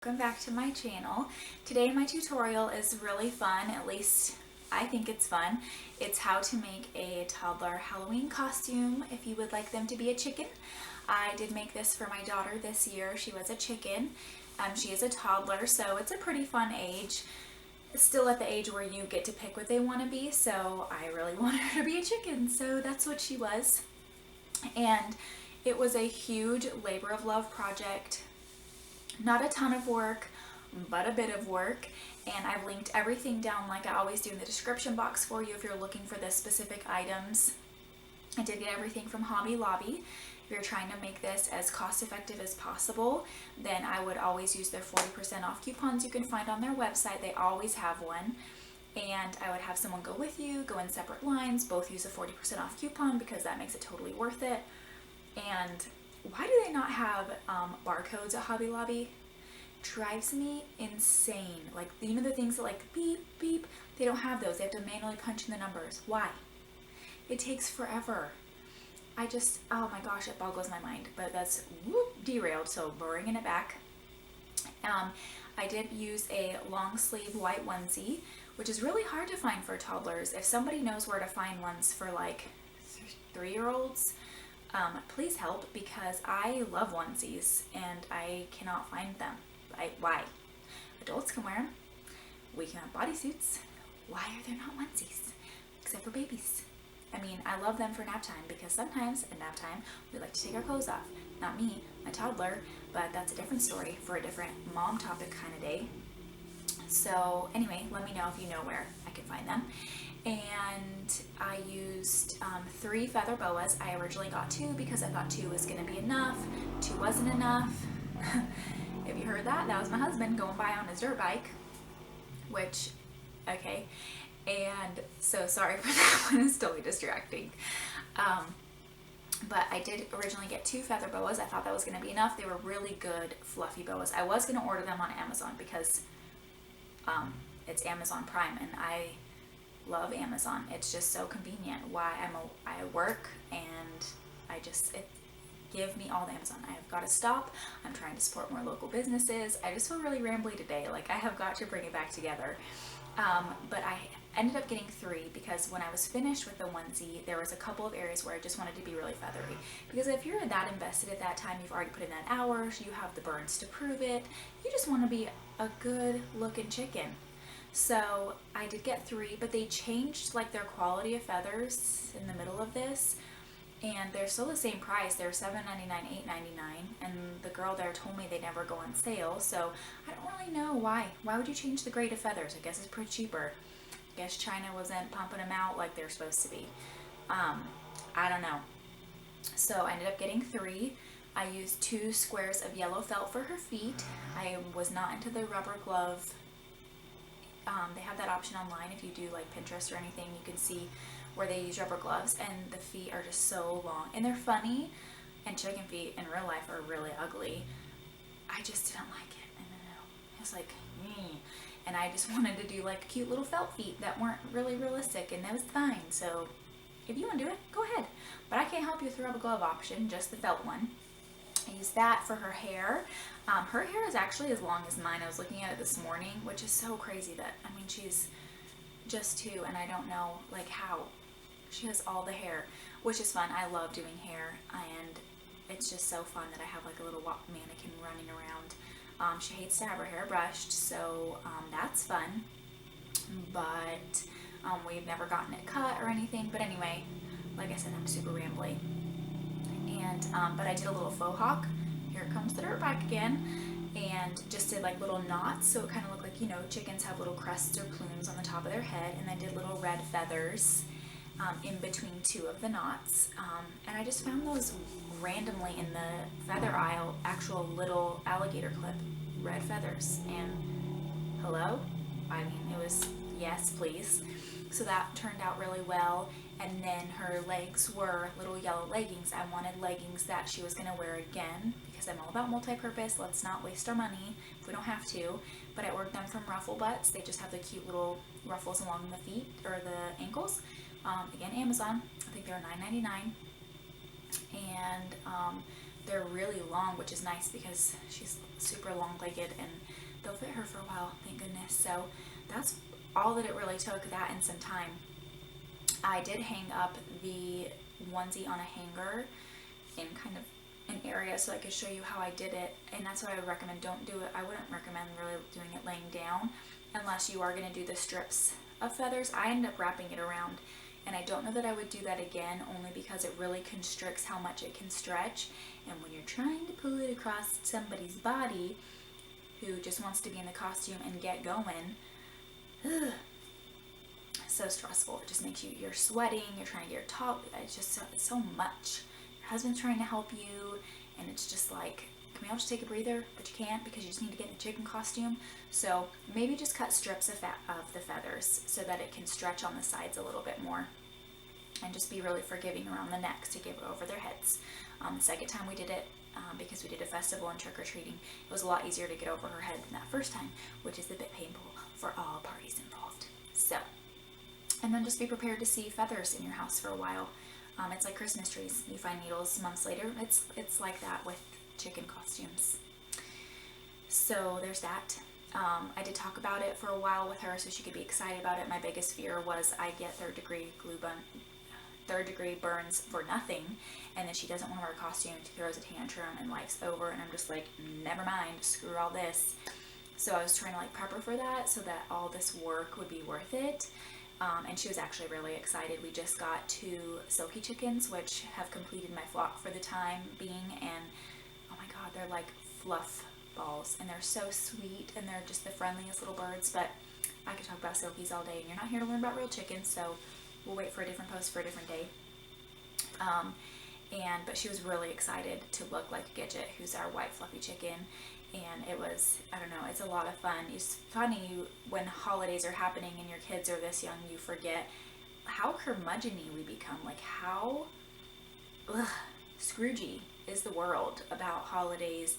Welcome back to my channel. Today my tutorial is really fun, at least I think it's fun. It's how to make a toddler Halloween costume if you would like them to be a chicken. I did make this for my daughter this year. She was a chicken. She is a toddler, so it's a pretty fun age. Still at the age where you get to pick what they want to be, so I really wanted her to be a chicken, so that's what she was. And it was a huge labor of love project. Not a ton of work, but a bit of work, and I've linked everything down like I always do in the description box for you if you're looking for the specific items. I did get everything from Hobby Lobby. If you're trying to make this as cost effective as possible, then I would always use their 40% off coupons you can find on their website. They always have one. And I would have someone go with you, go in separate lines, both use a 40% off coupon because that makes it totally worth it. And why do they not have barcodes at Hobby Lobby? Drives me insane. Like, you know the things that like beep, beep, they don't have those. They have to manually punch in the numbers. Why? It takes forever. Oh my gosh, it boggles my mind. But that's derailed, so bringing it back. I did use a long sleeve white onesie, which is really hard to find for toddlers. If somebody knows where to find ones for like 3-year-olds, please help, because I love onesies and I cannot find them. Why? Adults can wear them. We can have bodysuits. Why are there not onesies? Except for babies. I mean, I love them for nap time because sometimes at nap time we like to take our clothes off. Not me, my toddler, but that's a different story for a different mom topic kind of day. So anyway, let me know if you know where I can find them. And I used 3 feather boas. I originally got 2 because I thought 2 was going to be enough. 2 wasn't enough. If you heard that, that was my husband going by on his dirt bike, which, okay. And so sorry for that one, it's totally distracting. But I did originally get 2 feather boas. I thought that was going to be enough. They were really good, fluffy boas. I was going to order them on Amazon because it's Amazon Prime, and I love Amazon. It's just so convenient. I work and give me all the Amazon. I have got to stop. I'm trying to support more local businesses. I just feel really rambly today. Like, I have got to bring it back together. But I ended up getting 3 because when I was finished with the onesie, there was a couple of areas where I just wanted to be really feathery. Because if you're that invested at that time, you've already put in that hours, you have the burns to prove it, you just want to be a good looking chicken. So I did get 3, but they changed like their quality of feathers in the middle of this, and they're still the same price. They're $7.99, $8.99, and the girl there told me they never go on sale, so I don't really know why. Why would you change the grade of feathers? I guess it's pretty cheaper. I guess China wasn't pumping them out like they're supposed to be. I don't know. So I ended up getting 3. I used 2 squares of yellow felt for her feet. I was not into the rubber glove. They have that option online. If you do like Pinterest or anything, you can see where they use rubber gloves, and the feet are just so long and they're funny, and chicken feet in real life are really ugly. I just didn't like it. I don't know. It was like, and I just wanted to do like cute little felt feet that weren't really realistic, and that was fine. So if you want to do it, go ahead. But I can't help you with the rubber glove option, just the felt one. I used that for her hair. Her hair is actually as long as mine. I was looking at it this morning, which is so crazy that, I mean, she's just 2 and I don't know like how. She has all the hair, which is fun. I love doing hair, and it's just so fun that I have like a little mannequin running around. She hates to have her hair brushed, so that's fun. But we've never gotten it cut or anything. But anyway, like I said, I'm super rambly. And but I did a little faux hawk. Here comes the dirt bike again, and just did like little knots, so it kind of looked like, you know, chickens have little crests or plumes on the top of their head, and I did little red feathers in between 2 of the knots, and I just found those randomly in the feather aisle, actual little alligator clip red feathers, and hello, I mean, it was yes please. So that turned out really well. And then her legs were little yellow leggings. I wanted leggings that she was going to wear again because I'm all about multi-purpose. Let's not waste our money if we don't have to. But I ordered them from Ruffle Butts. They just have the cute little ruffles along the feet or the ankles. Again, Amazon. I think they were $9.99. And they're really long, which is nice because she's super long-legged and they'll fit her for a while, thank goodness. So that's all that it really took, that and some time. I did hang up the onesie on a hanger in kind of an area so I could show you how I did it, and that's what I would recommend. Don't do it, I wouldn't recommend really doing it laying down unless you are going to do the strips of feathers. I ended up wrapping it around, and I don't know that I would do that again, only because it really constricts how much it can stretch, and when you're trying to pull it across somebody's body who just wants to be in the costume and get going, so stressful. It just makes you're sweating, you're trying to get your top, it's just it's so much. Your husband's trying to help you, and it's just like, can we all just take a breather? But you can't, because you just need to get in the chicken costume. So maybe just cut strips of the feathers so that it can stretch on the sides a little bit more, and just be really forgiving around the necks to get over their heads. The second time we did it, because we did a festival and trick-or-treating, it was a lot easier to get over her head than that first time, which is a bit painful for all parties involved. So, and then just be prepared to see feathers in your house for a while. It's like Christmas trees. You find needles months later. It's like that with chicken costumes. So there's that. I did talk about it for a while with her so she could be excited about it. My biggest fear was I get third degree burns for nothing, and then she doesn't want to wear a costume, she throws a tantrum, and life's over, and I'm just like, never mind, screw all this. So I was trying to like prep her for that so that all this work would be worth it. And she was actually really excited. We just got 2 silky chickens, which have completed my flock for the time being, and oh my god, they're like fluff balls, and they're so sweet, and they're just the friendliest little birds. But I could talk about silkies all day, and you're not here to learn about real chickens, so we'll wait for a different post for a different day. But she was really excited to look like Gidget, who's our white fluffy chicken, and it was, I don't know, it's a lot of fun. It's funny when holidays are happening and your kids are this young, you forget how curmudgeon-y we become, like how Scroogey is the world about holidays.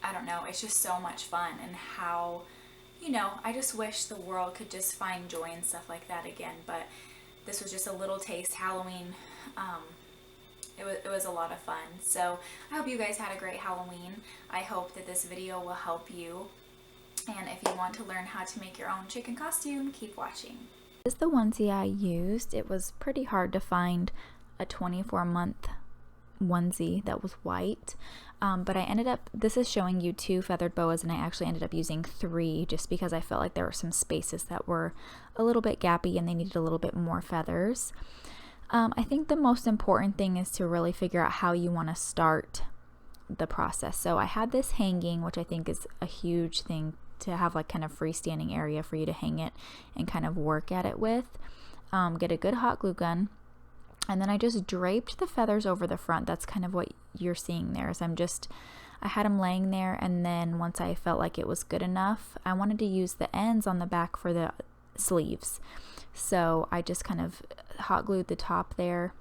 I don't know, it's just so much fun, and how, you know, I just wish the world could just find joy and stuff like that again. But this was just a little taste. Halloween, it was a lot of fun. So I hope you guys had a great Halloween. I hope that this video will help you, and if you want to learn how to make your own chicken costume, keep watching. This is the onesie I used. It was pretty hard to find a 24-month onesie that was white, but I ended up, this is showing you 2 feathered boas, and I actually ended up using 3 just because I felt like there were some spaces that were a little bit gappy and they needed a little bit more feathers. I think the most important thing is to really figure out how you want to start the process. So I had this hanging, which I think is a huge thing to have, like kind of freestanding area for you to hang it and kind of work at it with. Get a good hot glue gun, and then I just draped the feathers over the front. That's kind of what you're seeing there. Is I had them laying there, and then once I felt like it was good enough, I wanted to use the ends on the back for the sleeves. So I just kind of hot glued the top there,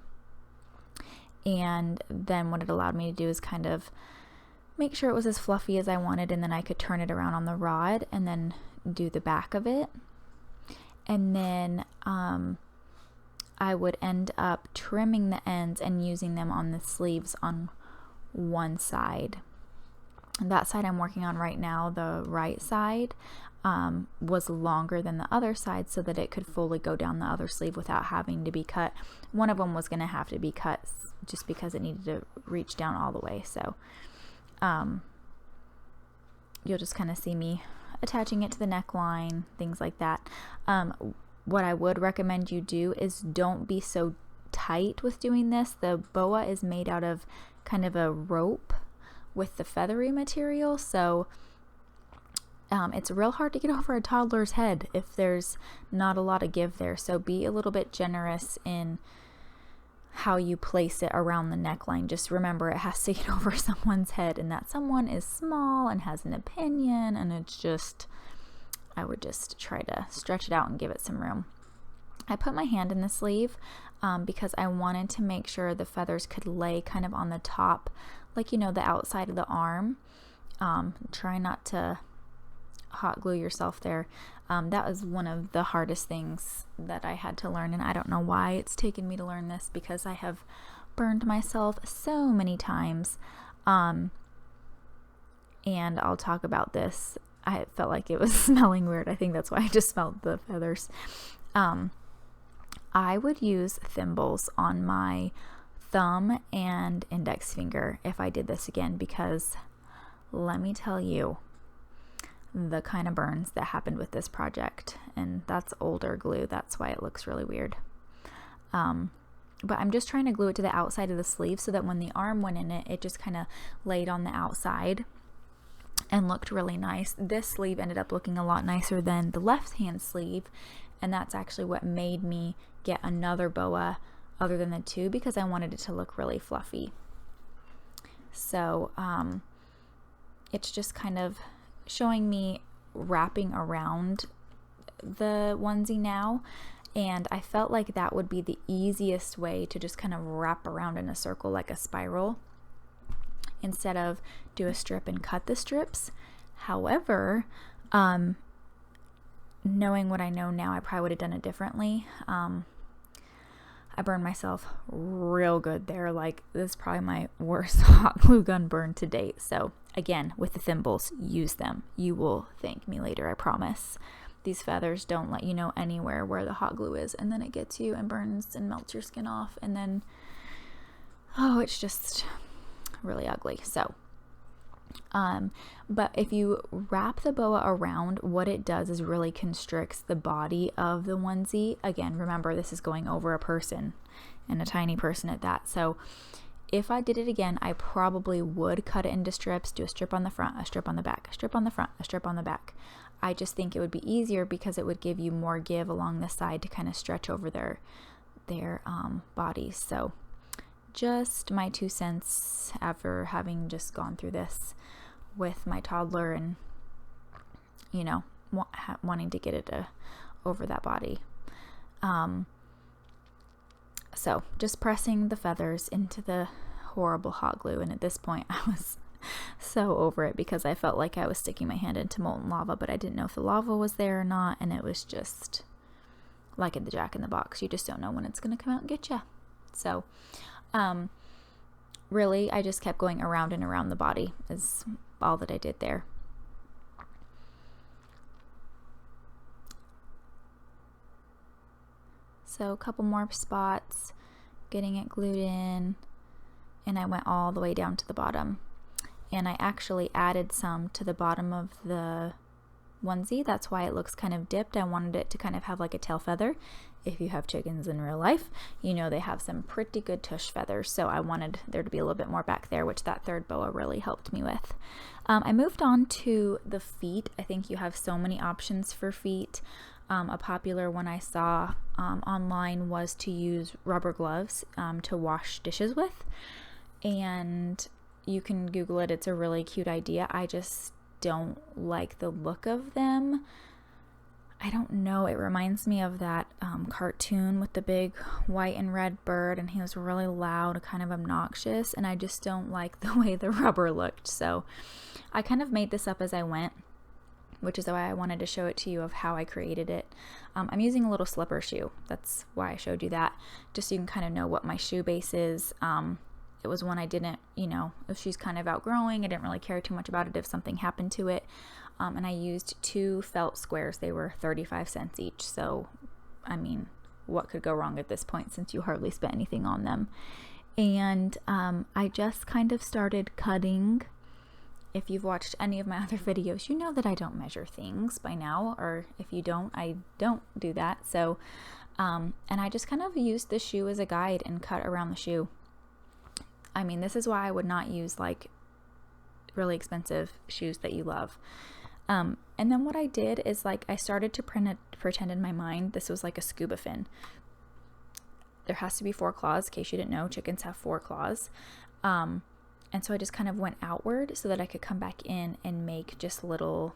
and then what it allowed me to do is kind of make sure it was as fluffy as I wanted, and then I could turn it around on the rod and then do the back of it. And then I would end up trimming the ends and using them on the sleeves on one side. That side I'm working on right now, the right side, was longer than the other side so that it could fully go down the other sleeve without having to be cut. One of them was going to have to be cut just because it needed to reach down all the way. So you'll just kind of see me attaching it to the neckline, things like that. What I would recommend you do is don't be so tight with doing this. The boa is made out of kind of a rope with the feathery material, so it's real hard to get over a toddler's head if there's not a lot of give there. So be a little bit generous in how you place it around the neckline. Just remember, it has to get over someone's head, and that someone is small and has an opinion, and it's just, I would just try to stretch it out and give it some room. I put my hand in the sleeve because I wanted to make sure the feathers could lay kind of on the top, like, you know, the outside of the arm. Try not to hot glue yourself there. That was one of the hardest things that I had to learn, and I don't know why it's taken me to learn this, because I have burned myself so many times And I'll talk about this. I felt like it was smelling weird. I think that's why I just smelled the feathers. I would use thimbles on my thumb and index finger if I did this again, because let me tell you the kind of burns that happened with this project. And that's older glue. That's why it looks really weird. But I'm just trying to glue it to the outside of the sleeve so that when the arm went in it, it just kind of laid on the outside and looked really nice. This sleeve ended up looking a lot nicer than the left hand sleeve, and that's actually what made me get another boa other than the two, because I wanted it to look really fluffy. So it's just kind of showing me wrapping around the onesie now, and I felt like that would be the easiest way to just kind of wrap around in a circle like a spiral, instead of do a strip and cut the strips. However, knowing what I know now, I probably would have done it differently. I burned myself real good there. Like, this is probably my worst hot glue gun burn to date. So again, with the thimbles, use them. You will thank me later, I promise. These feathers don't let you know anywhere where the hot glue is, and then it gets you and burns and melts your skin off, and then, oh, it's just really ugly. So but if you wrap the boa around, what it does is really constricts the body of the onesie. Again, remember, this is going over a person, and a tiny person at that. So if I did it again, I probably would cut it into strips, do a strip on the front, a strip on the back, a strip on the front, a strip on the back. I just think it would be easier because it would give you more give along the side to kind of stretch over their bodies. So just my 2 cents after having just gone through this with my toddler, and you know, wanting to get it over that body. So just pressing the feathers into the horrible hot glue, and at this point I was so over it because I felt like I was sticking my hand into molten lava, but I didn't know if the lava was there or not, and it was just like in the Jack in the Box. You just don't know when it's going to come out and get you. So really, I just kept going around and around the body is all that I did there. So a couple more spots, getting it glued in, and I went all the way down to the bottom. And I actually added some to the bottom of the onesie. That's why it looks kind of dipped. I wanted it to kind of have like a tail feather. If you have chickens in real life, you know they have some pretty good tush feathers. So I wanted there to be a little bit more back there, which that third boa really helped me with. I moved on to the feet. I think you have so many options for feet. A popular one I saw online was to use rubber gloves to wash dishes with. And you can Google it. It's a really cute idea. I just don't like the look of them. I don't know. It reminds me of that cartoon with the big white and red bird, and he was really loud, kind of obnoxious, and I just don't like the way the rubber looked. So I kind of made this up as I went, which is why I wanted to show it to you of how I created it. I'm using a little slipper shoe. That's why I showed you that, just so you can kind of know what my shoe base is. It was one I didn't, if she's kind of outgrowing, I didn't really care too much about it if something happened to it. And I used 2 felt squares. They were 35 cents each. So, I mean, what could go wrong at this point since you hardly spent anything on them? And I just kind of started cutting. If you've watched any of my other videos, you know that I don't measure things by now, or if you don't, I don't do that. So, and I just kind of used the shoe as a guide and cut around the shoe. I mean, this is why I would not use like really expensive shoes that you love. And then what I did is like I started to pretend in my mind this was like a scuba fin. There has to be 4 claws. In case you didn't know, chickens have 4 claws. And so I just kind of went outward so that I could come back in and make just little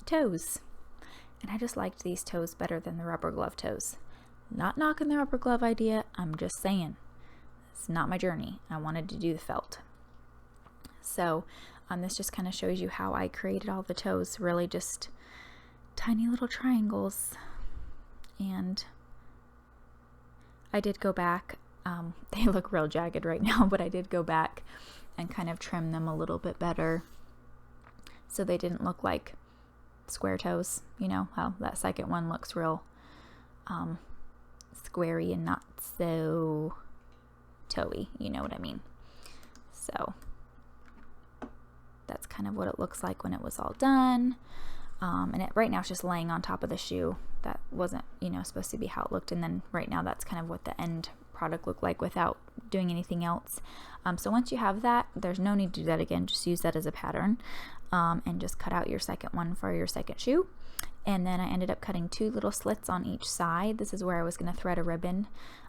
toes. And I just liked these toes better than the rubber glove toes. Not knocking the rubber glove idea. I'm just saying. It's not my journey. I wanted to do the felt. So this just kind of shows you how I created all the toes, really just tiny little triangles. And I did go back. They look real jagged right now, but I did go back and kind of trim them a little bit better so they didn't look like square toes. You know how that second one looks real squarey and not so toey, you know what I mean. So that's kind of what it looks like when it was all done. And right now it's just laying on top of the shoe. That wasn't, you know, supposed to be how it looked. And then right now that's kind of what the end product looked like without doing anything else. So once you have that, there's no need to do that again. Just use that as a pattern, and just cut out your second one for your second shoe. And then I ended up cutting 2 little slits on each side. This is where I was going to thread a ribbon.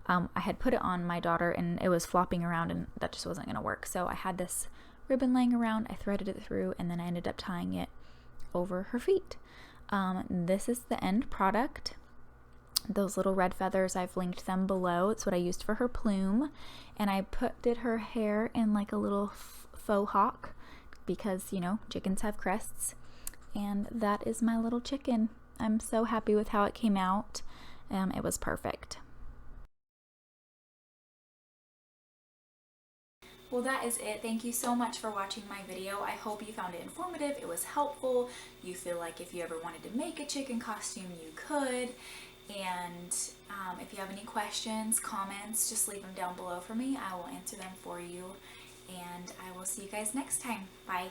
I had put it on my daughter and it was flopping around and that just wasn't going to work. So I had this ribbon laying around, I threaded it through, and then I ended up tying it over her feet. This is the end product. Those little red feathers, I've linked them below. It's what I used for her plume, and I did her hair in like a little faux hawk because, you know, chickens have crests. And that is my little chicken. I'm so happy with how it came out. It was perfect. Well, that is it. Thank you so much for watching my video. I hope you found it informative. It was helpful. You feel like if you ever wanted to make a chicken costume, you could. And if you have any questions, comments, just leave them down below for me. I will answer them for you. And I will see you guys next time. Bye.